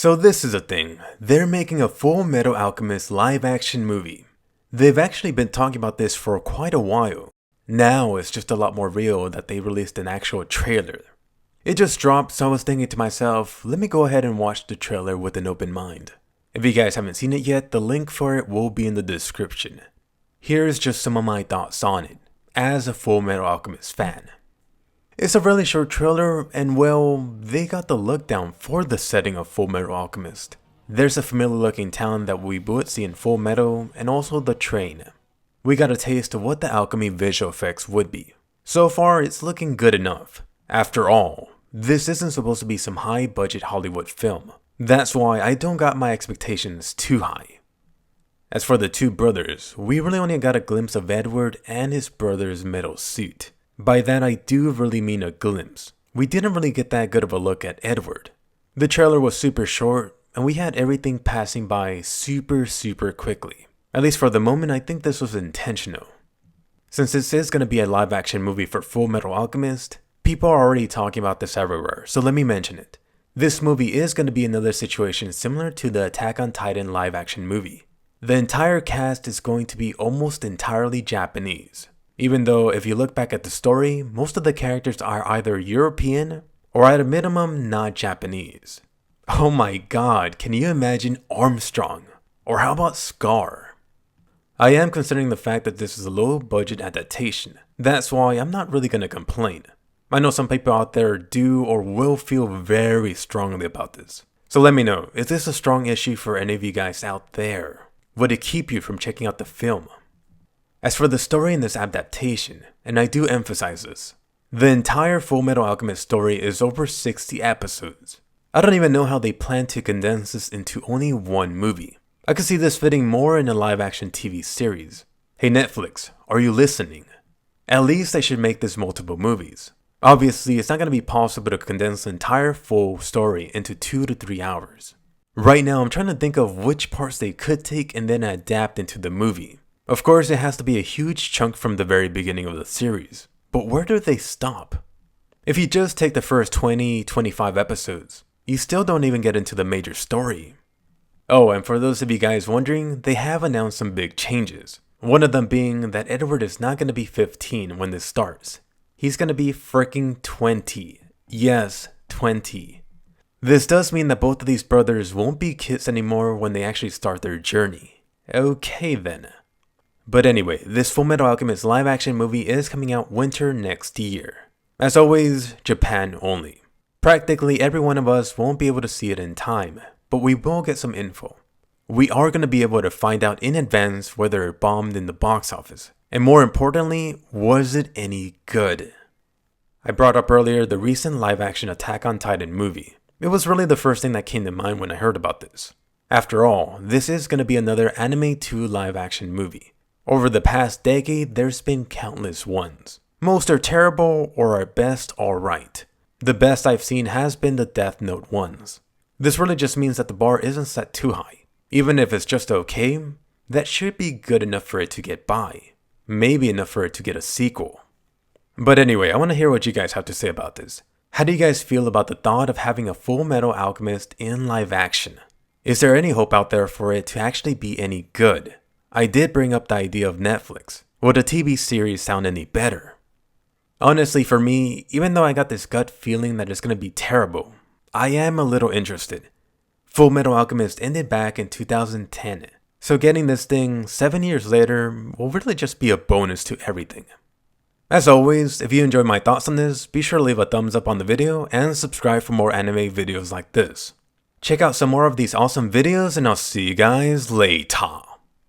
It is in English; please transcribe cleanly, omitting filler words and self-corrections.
So this is a thing, they're making a Full Metal Alchemist live action movie. They've actually been talking about this for quite a while. Now it's just a lot more real that they released an actual trailer. It just dropped, so I was thinking to myself, let me go ahead and watch the trailer with an open mind. If you guys haven't seen it yet, the link for it will be in the description. Here's just some of my thoughts on it, as a Full Metal Alchemist fan. It's a really short trailer, and well, they got the look down for the setting of Full Metal Alchemist. There's a familiar looking town that we would see in Full Metal, and also the train. We got a taste of what the alchemy visual effects would be. So far, it's looking good enough. After all, this isn't supposed to be some high budget Hollywood film. That's why I don't got my expectations too high. As for the two brothers, we really only got a glimpse of Edward and his brother's metal suit. By that I do really mean a glimpse. We didn't really get that good of a look at Edward. The trailer was super short, and we had everything passing by super quickly. At least for the moment, I think this was intentional. Since this is going to be a live action movie for Full Metal Alchemist, people are already talking about this everywhere, so let me mention it. This movie is going to be another situation similar to the Attack on Titan live action movie. The entire cast is going to be almost entirely Japanese. Even though if you look back at the story, most of the characters are either European or at a minimum not Japanese. Oh my god, can you imagine Armstrong? Or how about Scar? I am considering the fact that this is a low budget adaptation. That's why I'm not really going to complain. I know some people out there do or will feel very strongly about this. So let me know, is this a strong issue for any of you guys out there? Would it keep you from checking out the film? As for the story in this adaptation, and I do emphasize this, the entire Full Metal Alchemist story is over 60 episodes. I don't even know how they plan to condense this into only one movie. I could see this fitting more in a live action TV series. Hey Netflix, are you listening? At least they should make this multiple movies. Obviously, it's not going to be possible to condense the entire full story into 2 to 3 hours. Right now, I'm trying to think of which parts they could take and then adapt into the movie. Of course, it has to be a huge chunk from the very beginning of the series, but where do they stop? If you just take the first 20-25 episodes, you still don't even get into the major story. Oh, and for those of you guys wondering, they have announced some big changes. One of them being that Edward is not going to be 15 when this starts. He's going to be freaking 20. Yes, 20. This does mean that both of these brothers won't be kids anymore when they actually start their journey. Okay then. But anyway, this Full Metal Alchemist live action movie is coming out winter next year. As always, Japan only. Practically every one of us won't be able to see it in time, but we will get some info. We are going to be able to find out in advance whether it bombed in the box office. And more importantly, was it any good? I brought up earlier the recent live action Attack on Titan movie. It was really the first thing that came to mind when I heard about this. After all, this is going to be another anime 2 live action movie. Over the past decade, there's been countless ones. Most are terrible or at best alright. The best I've seen has been the Death Note ones. This really just means that the bar isn't set too high. Even if it's just okay, that should be good enough for it to get by. Maybe enough for it to get a sequel. But anyway, I want to hear what you guys have to say about this. How do you guys feel about the thought of having a Full Metal Alchemist in live action? Is there any hope out there for it to actually be any good? I did bring up the idea of Netflix. Would a TV series sound any better? Honestly, for me, even though I got this gut feeling that it's going to be terrible, I am a little interested. Full Metal Alchemist ended back in 2010, so getting this thing 7 years later will really just be a bonus to everything. As always, if you enjoyed my thoughts on this, be sure to leave a thumbs up on the video and subscribe for more anime videos like this. Check out some more of these awesome videos and I'll see you guys later.